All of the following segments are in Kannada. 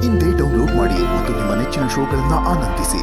ಇಂದೇ ಡೌನ್ಲೋಡ್ ಮಾಡಿ ಮತ್ತು ನಿಮ್ಮ ನೆಚ್ಚಿನ ಶೋಗಳನ್ನು ಆನಂದಿಸಿ.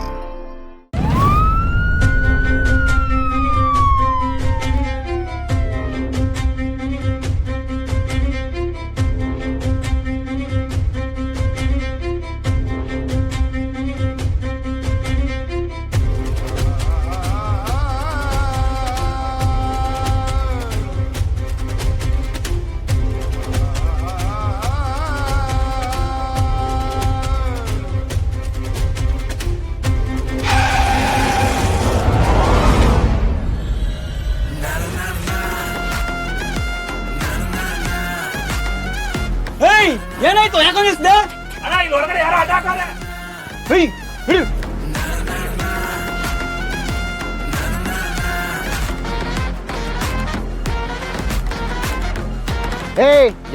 ಏನಾಯ್ತು? ಯಾಕೆ ನಿಲ್ಸಿದೆ? ಅಣ್ಣ ಇಲ್ಲಿ ಹೊರಗಡೆ ಯಾರೋ ಅಡ್ಡ ಹಾಕವ್ರೆ.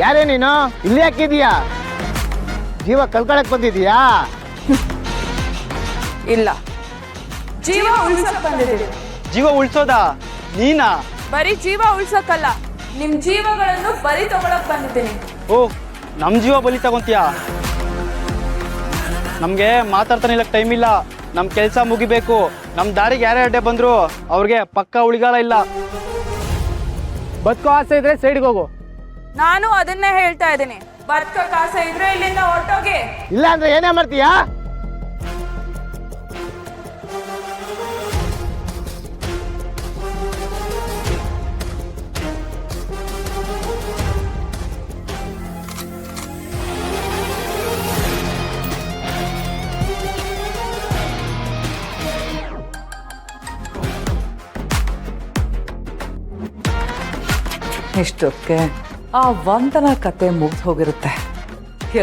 ಯಾರೇ ನೀನು? ಇಲ್ಲಿ ಹಾಕಿದೀಯಾ? ಜೀವ ಕಳ್ಕೊಳಕ್ ಬಂದಿದೀಯಾ? ಇಲ್ಲ, ಜೀವ ಉಳಿಸಕ್ ಬಂದಿದ್ದೀವಿ. ಜೀವ ಉಳ್ಸೋದಾ? ನೀನಾ? ಬರೀ ಜೀವ ಉಳ್ಸಕ್ಕಲ್ಲ, ನಿಮ್ ಜೀವಗಳನ್ನು ಬಲಿ ತಗೊಳಕ್ ಬಂದಿದ್ದೀನಿ. ಓ, ನಮ್ ಜೀವ ಬಲಿ ತಗೊಂತೀಯಾ? ನಮ್ಗೆ ಮಾತಾಡ್ತಾನಿಲ್ಲ, ಟೈಮ್ ಇಲ್ಲ. ನಮ್ ಕೆಲ್ಸ ಮುಗಿಬೇಕು. ನಮ್ ದಾರಿಗೆ ಯಾರೇ ಅಡ್ಡೆ ಬಂದ್ರು ಅವ್ರಿಗೆ ಪಕ್ಕ ಉಳಿಗಾಲ ಇಲ್ಲ. ಬದುಕೋ ಆಸೆ ಇದ್ರೆ ಸೈಡ್ಗೆ ಹೋಗು. ನಾನು ಅದನ್ನೇ ಹೇಳ್ತಾ ಇದ್ದೀನಿ. ಬದುಕಕ್ ಆಸೆ ಇದ್ರೆ ಇಲ್ಲಿಂದ ಹೊರಟೋಗಿ. ಇಲ್ಲ ಅಂದ್ರೆ ಏನೇ ಮಾಡ್ತೀಯಾ? ಇಷ್ಟಕ್ಕೆ ಆ ವಂದನ ಕತೆ ಮುಗ್ದು ಹೋಗಿರುತ್ತೆ.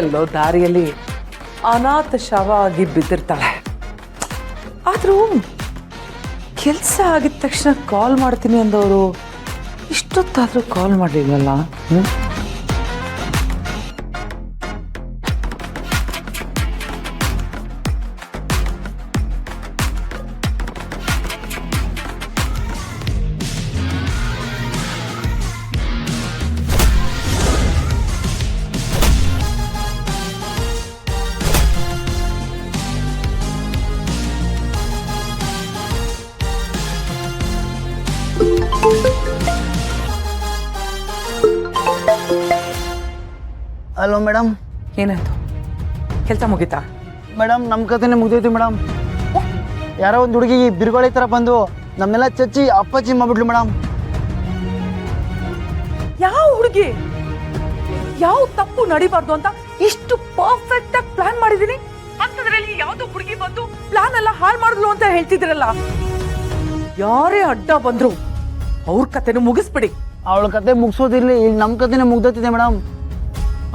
ಎಲ್ಲೋ ದಾರಿಯಲ್ಲಿ ಅನಾಥ ಶವ ಆಗಿ ಬಿದ್ದಿರ್ತಾಳೆ. ಆದರೂ ಕೆಲಸ ಆಗಿದ ತಕ್ಷಣ ಕಾಲ್ ಮಾಡ್ತೀನಿ ಅಂದವರು ಇಷ್ಟೊತ್ತಾದರೂ ಕಾಲ್ ಮಾಡಲಿಲ್ಲಲ್ಲ. Hello madam. ಏನಾಯ್ತು? ಕೆಲಸ ಮುಗೀತಾ? ಮೇಡಮ್, ನಮ್ಮ ಕತೆನೇ ಮುಗ್ದೈತಿ ಮೇಡಮ್. ಯಾರೋ ಒಂದು ಹುಡುಗಿ ಬಿರುಗಾಳಿ ಥರ ಬಂದು ನಮ್ಮೆಲ್ಲ ಚಚ್ಚಿ ಅಪ್ಪಾಜಿ ಮಾಡ್ಬಿಟ್ಲು ಮೇಡಮ್. ಯಾವ ಹುಡುಗಿ? ಯಾವ ತಪ್ಪು ನಡಿಬಾರ್ದು ಅಂತ ಇಷ್ಟು ಪರ್ಫೆಕ್ಟ್ ಆಗಿ ಪ್ಲಾನ್ ಮಾಡಿದೀನಿ. ಅಂತದ್ರಲ್ಲಿ ಯಾವ್ದೋ ಹುಡುಗಿ ಬಂದು ಪ್ಲಾನ್ ಎಲ್ಲ ಹಾಳು ಮಾಡಿದ್ಲು ಅಂತ ಹೇಳ್ತಿದ್ರಲ್ಲ. ಯಾರೇ ಅಡ್ಡ ಬಂದ್ರು ಅವ್ರ ಕತೆನೂ ಮುಗಿಸ್ಬಿಡಿ. ಅವಳ ಕತೆ ಮುಗಿಸೋದಿರ್ಲಿ, ಇಲ್ಲಿ ನಮ್ಮ ಕತೆನೇ ಮುಗ್ದೋತಿದೆ ಮೇಡಮ್.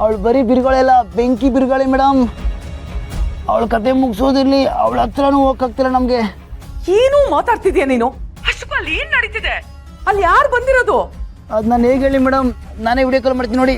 ಅವಳು ಬರೀ ಬಿರುಗಾಳೆಲ್ಲ ಬೆಂಕಿ ಬಿರುಗಾಳಿ ಮೇಡಮ್. ಅವಳ ಕತೆ ಮುಗಿಸೋದಿರ್ಲಿ, ಅವಳ ಹತ್ರನೂ ಹೋಗಕ್ಕಾಗ್ತಿಲ್ಲ ನಮಗೆ. ಏನೂ ಮಾತಾಡ್ತಿದ್ಯಾ ನೀನು? ಅಷ್ಟಲ್ಲಿ ಏನ್ ನಡೀತಿದೆ? ಅಲ್ಲಿ ಯಾರು ಬಂದಿರೋದು? ಅದು ನಾನು ಹೇಗೆ ಹೇಳಿ ಮೇಡಮ್? ನಾನೇ ವಿಡಿಯೋ ಕಾಲ್ ಮಾಡ್ತೀನಿ ನೋಡಿ.